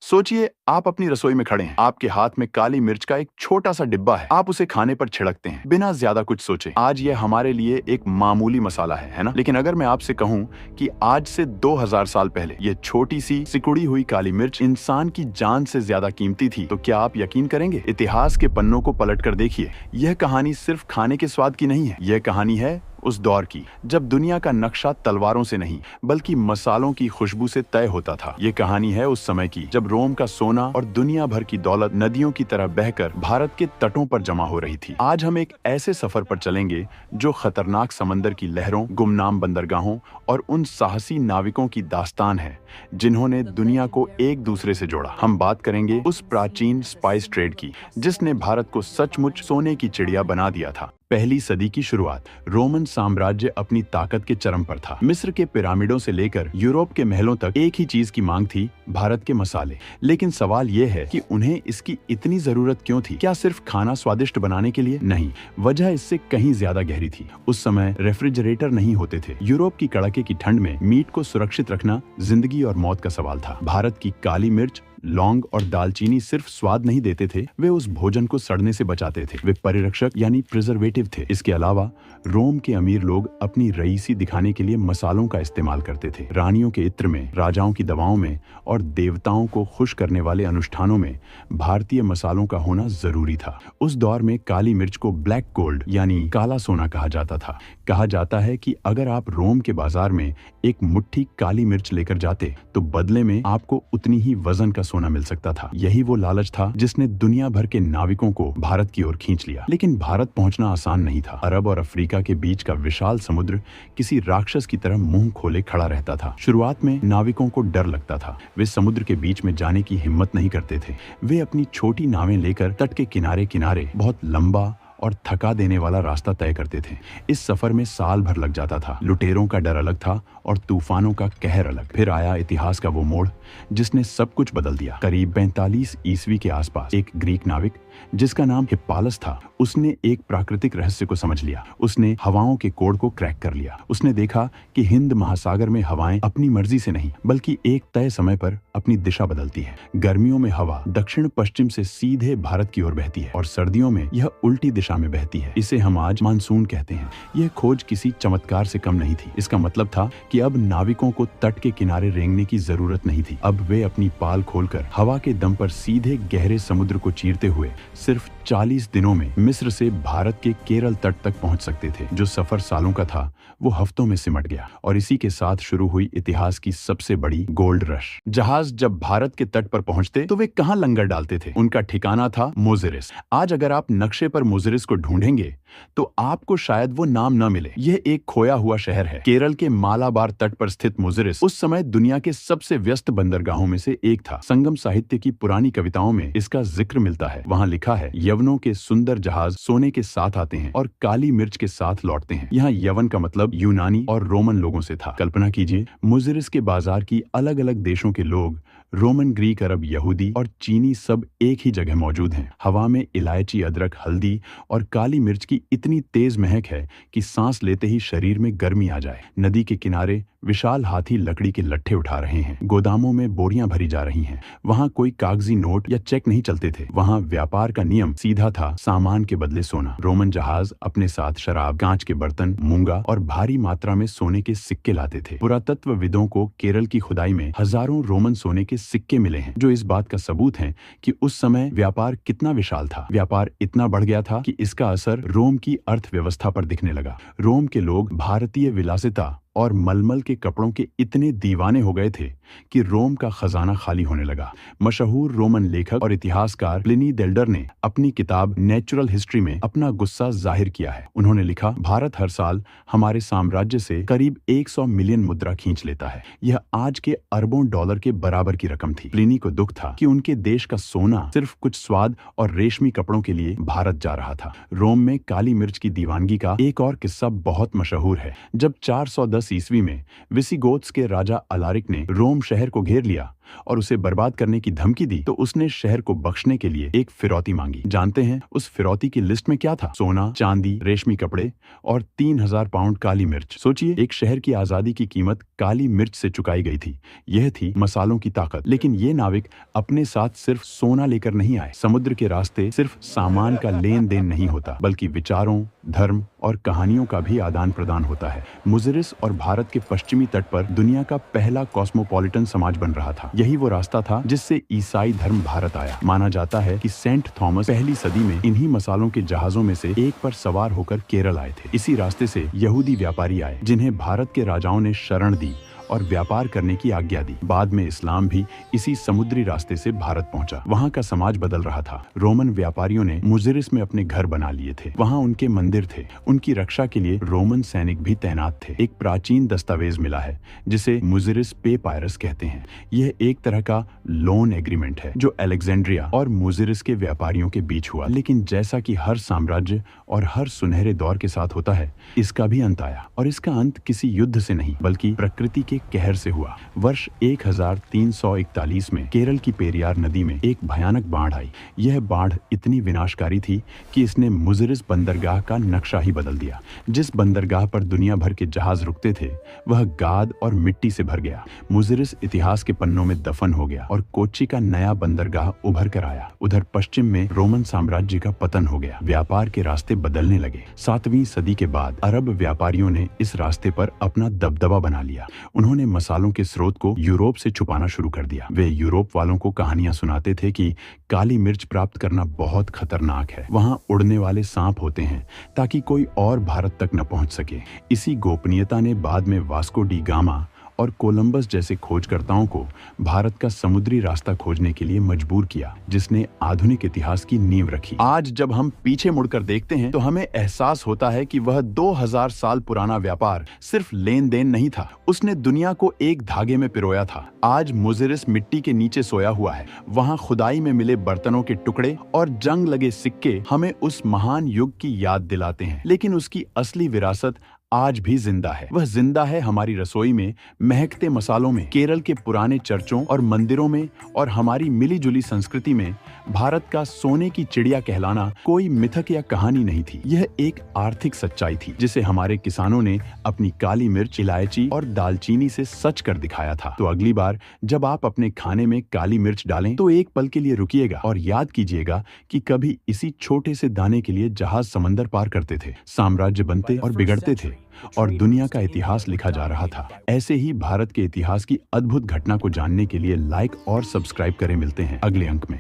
सोचिए आप अपनी रसोई में खड़े हैं, आपके हाथ में काली मिर्च का एक छोटा सा डिब्बा है, आप उसे खाने पर छिड़कते हैं बिना ज्यादा कुछ सोचे। आज ये हमारे लिए एक मामूली मसाला है ना? लेकिन अगर मैं आपसे कहूं कि आज से 2000 साल पहले ये छोटी सी सिकुड़ी हुई काली मिर्च इंसान की जान से ज्यादा कीमती थी, तो क्या आप यकीन करेंगे? इतिहास के पन्नों को पलटकर देखिए, यह कहानी सिर्फ खाने के स्वाद की नहीं है, यह कहानी है उस दौर की जब दुनिया का नक्शा तलवारों से नहीं बल्कि मसालों की खुशबू से तय होता था। ये कहानी है उस समय की जब रोम का सोना और दुनिया भर की दौलत नदियों की तरह बहकर भारत के तटों पर जमा हो रही थी। आज हम एक ऐसे सफर पर चलेंगे जो खतरनाक समंदर की लहरों, गुमनाम बंदरगाहों और उन साहसी नाविकों की दास्तान है जिन्होंने दुनिया को एक दूसरे से जोड़ा। हम बात करेंगे उस प्राचीन स्पाइस ट्रेड की जिसने भारत को सचमुच सोने की चिड़िया बना दिया था। पहली सदी की शुरुआत, रोमन साम्राज्य अपनी ताकत के चरम पर था। मिस्र के पिरामिडों से लेकर यूरोप के महलों तक एक ही चीज की मांग थी, भारत के मसाले। लेकिन सवाल यह है कि उन्हें इसकी इतनी जरूरत क्यों थी? क्या सिर्फ खाना स्वादिष्ट बनाने के लिए? नहीं, वजह इससे कहीं ज्यादा गहरी थी। उस समय रेफ्रिजरेटर नहीं होते थे। यूरोप की कड़ाके की ठंड में मीट को सुरक्षित रखना जिंदगी और मौत का सवाल था। भारत की काली मिर्च, लौंग और दालचीनी सिर्फ स्वाद नहीं देते थे, वे उस भोजन को सड़ने से बचाते थे। वे परिरक्षक यानी प्रिजर्वेटिव थे। इसके अलावा रोम के अमीर लोग अपनी रईसी दिखाने के लिए मसालों का इस्तेमाल करते थे। रानियों के इत्र में, राजाओं की दवाओं में और देवताओं को खुश करने वाले अनुष्ठानों में भारतीय मसालों का होना जरूरी था। उस दौर में काली मिर्च को ब्लैक गोल्ड यानी काला सोना कहा जाता था। कहा जाता है कि अगर आप रोम के बाजार में एक मुट्ठी काली मिर्च लेकर जाते तो बदले में आपको उतनी ही वजन का सोना मिल सकता था। यही वो लालच था जिसने दुनिया भर के नाविकों को भारत की ओर खींच लिया। लेकिन भारत पहुंचना आसान नहीं था। अरब और अफ्रीका के बीच का विशाल समुद्र किसी राक्षस की तरह मुंह खोले खड़ा रहता था। शुरुआत में नाविकों को डर लगता था। वे समुद्र के बीच में जाने की हिम्मत नहीं करते थे। वे अपनी छोटी नावें लेकर तट के किनारे किनारे बहुत लंबा और थका देने वाला रास्ता तय करते थे। इस सफर में साल भर लग जाता था। लुटेरों का डर अलग था और तूफानों का कहर अलग। फिर आया इतिहास का वो मोड़ जिसने सब कुछ बदल दिया। करीब 45 ईस्वी के आसपास एक ग्रीक नाविक जिसका नाम हिप्पालस था, उसने एक प्राकृतिक रहस्य को समझ लिया। उसने हवाओं के कोड को क्रैक कर लिया। उसने देखा कि हिंद महासागर में हवाएं अपनी मर्जी से नहीं बल्कि एक तय समय पर अपनी दिशा बदलती है। गर्मियों में हवा दक्षिण पश्चिम से सीधे भारत की ओर बहती है और सर्दियों में यह उल्टी दिशा में बहती है। इसे हम आज मानसून कहते हैं। यह खोज किसी चमत्कार से कम नहीं थी। इसका मतलब था कि अब नाविकों को तट के किनारे रेंगने की जरूरत नहीं थी। अब वे अपनी पाल खोलकर हवा के दम पर सीधे गहरे समुद्र को चीरते हुए सिर्फ 40 दिनों में मिस्र से भारत के केरल तट तक पहुंच सकते थे। जो सफर सालों का था वो हफ्तों में सिमट गया और इसी के साथ शुरू हुई इतिहास की सबसे बड़ी गोल्ड रश। जहाज जब भारत के तट पर पहुंचते तो वे कहां लंगर डालते थे? उनका ठिकाना था मोजेरिस। आज अगर आप नक्शे पर मोजेरिस को ढूंढेंगे तो आपको शायद वो नाम न मिले। यह एक खोया हुआ शहर है। केरल के मालाबार तट पर स्थित मोजेरिस उस समय दुनिया के सबसे व्यस्त बंदरगाहों में से एक था। संगम साहित्य की पुरानी कविताओं में इसका जिक्र मिलता है। वहां लिखा है, यवनों के सुंदर जहाज सोने के साथ आते हैं और काली मिर्च के साथ लौटते हैं। यहाँ यवन का मतलब यूनानी और रोमन लोगों से था। कल्पना कीजिए, मोजेरिस के बाजार की अलग अलग देशों के लोग, रोमन, ग्रीक, अरब, यहूदी और चीनी सब एक ही जगह मौजूद हैं। हवा में इलायची, अदरक, हल्दी और काली मिर्च की इतनी तेज महक है कि सांस लेते ही शरीर में गर्मी आ जाए। नदी के किनारे विशाल हाथी लकड़ी के लट्ठे उठा रहे हैं। गोदामों में बोरियां भरी जा रही हैं। वहां कोई कागजी नोट या चेक नहीं चलते थे। वहां व्यापार का नियम सीधा था, सामान के बदले सोना। रोमन जहाज अपने साथ शराब, कांच के बर्तन, मूंगा और भारी मात्रा में सोने के सिक्के लाते थे। पुरातत्वविदों को केरल की खुदाई में हजारों रोमन सोने के सिक्के मिले हैं जो इस बात का सबूत है कि उस समय व्यापार कितना विशाल था। व्यापार इतना बढ़ गया था कि इसका असर रोम की अर्थव्यवस्था पर दिखने लगा। रोम के लोग भारतीय विलासिता और मलमल के कपड़ों के इतने दीवाने हो गए थे कि रोम का खजाना खाली होने लगा। मशहूर रोमन लेखक और इतिहासकार प्लिनी द एल्डर ने अपनी किताब नेचुरल हिस्ट्री में अपना गुस्सा जाहिर किया है। उन्होंने लिखा, भारत हर साल हमारे साम्राज्य से करीब 100 मिलियन मुद्रा खींच लेता है। यह आज के अरबों डॉलर के बराबर की रकम थी। प्लिनी को दुख था कि उनके देश का सोना सिर्फ कुछ स्वाद और रेशमी कपड़ों के लिए भारत जा रहा था। रोम में काली मिर्च की दीवानगी का एक और किस्सा बहुत मशहूर है। जब 410 310 ईस्वी में विसिगोथ्स के राजा अलारिक ने रोम शहर को घेर लिया और उसे बर्बाद करने की धमकी दी तो उसने शहर को बख्शने के लिए एक फिरौती मांगी। जानते हैं उस फिरौती की लिस्ट में क्या था? सोना, चांदी, रेशमी कपड़े और 3000 पाउंड काली मिर्च। सोचिए, एक शहर की आजादी की कीमत काली मिर्च से चुकाई गई थी। यह थी मसालों की ताकत। लेकिन ये नाविक अपने साथ सिर्फ सोना लेकर नहीं आए। समुद्र के रास्ते सिर्फ सामान का लेन देन नहीं होता, बल्कि विचारों, धर्म और कहानियों का भी आदान प्रदान होता है। मुजिरिस और भारत के पश्चिमी तट पर दुनिया का पहला कॉस्मोपॉलिटन समाज बन रहा था। यही वो रास्ता था जिससे ईसाई धर्म भारत आया। माना जाता है कि सेंट थॉमस पहली सदी में इन्हीं मसालों के जहाजों में से एक पर सवार होकर केरल आए थे। इसी रास्ते से यहूदी व्यापारी आए, जिन्हें भारत के राजाओं ने शरण दी और व्यापार करने की आज्ञा दी। बाद में इस्लाम भी इसी समुद्री रास्ते से भारत पहुंचा। वहां का समाज बदल रहा था। रोमन व्यापारियों ने मुजिरिस में अपने घर बना लिए थे। वहां उनके मंदिर थे। उनकी रक्षा के लिए रोमन सैनिक भी तैनात थे। एक प्राचीन दस्तावेज मिला है जिसे मुजिरिस पेपायरस कहते हैं। यह एक तरह का लोन एग्रीमेंट है जो अलेक्जेंड्रिया और मुजिरिस के व्यापारियों के बीच हुआ। लेकिन जैसा कि हर साम्राज्य और हर सुनहरे दौर के साथ होता है, इसका भी अंत आया। और इसका अंत किसी युद्ध से नहीं, बल्कि प्रकृति के कहर से हुआ। वर्ष 1341 में केरल की पेरियार नदी में एक भयानक बाढ़ आई। यह बाढ़ इतनी विनाशकारी थी कि इसने मुजिरिस बंदरगाह का नक्शा ही बदल दिया। जिस बंदरगाह पर दुनिया भर के जहाज रुकते थे, वह गाद और मिट्टी से भर गया। मुजिरिस इतिहास के पन्नों में दफन हो गया और कोच्चि का नया बंदरगाह उभर कर आया। उधर पश्चिम में रोमन साम्राज्य का पतन हो गया। व्यापार के रास्ते बदलने लगे। 7वीं सदी के बाद अरब व्यापारियों ने इस रास्ते पर अपना दबदबा बना लिया। उन्होंने मसालों के स्रोत को यूरोप से छुपाना शुरू कर दिया। वे यूरोप वालों को कहानियां सुनाते थे कि काली मिर्च प्राप्त करना बहुत खतरनाक है। वहां उड़ने वाले सांप होते हैं ताकि कोई और भारत तक न पहुंच सके। इसी गोपनीयता ने बाद में वास्को डी गामा और कोलंबस जैसे खोजकर्ताओं को भारत का समुद्री रास्ता खोजने के लिए मजबूर किया, जिसने आधुनिक इतिहास की नींव रखी। आज जब हम पीछे मुड़कर देखते हैं तो हमें एहसास होता है कि वह 2000 साल पुराना व्यापार सिर्फ लेन देन नहीं था, उसने दुनिया को एक धागे में पिरोया था। आज मुजिरिस मिट्टी के नीचे सोया हुआ है। वहां खुदाई में मिले बर्तनों के टुकड़े और जंग लगे सिक्के हमें उस महान युग की याद दिलाते हैं। लेकिन उसकी असली विरासत आज भी जिंदा है। वह जिंदा है हमारी रसोई में, महकते मसालों में, केरल के पुराने चर्चों और मंदिरों में, और हमारी मिली जुली संस्कृति में। भारत का सोने की चिड़िया कहलाना कोई मिथक या कहानी नहीं थी, यह एक आर्थिक सच्चाई थी जिसे हमारे किसानों ने अपनी काली मिर्च, इलायची और दालचीनी से सच कर दिखाया था। तो अगली बार जब आप अपने खाने में काली मिर्च डालें तो एक पल के लिए रुकिएगा और याद कीजिएगा कि कभी इसी छोटे से दाने के लिए जहाज समंदर पार करते थे, साम्राज्य बनते और बिगड़ते थे और दुनिया का इतिहास लिखा जा रहा था। ऐसे ही भारत के इतिहास की अद्भुत घटना को जानने के लिए लाइक और सब्सक्राइब करें। मिलते हैं अगले अंक में।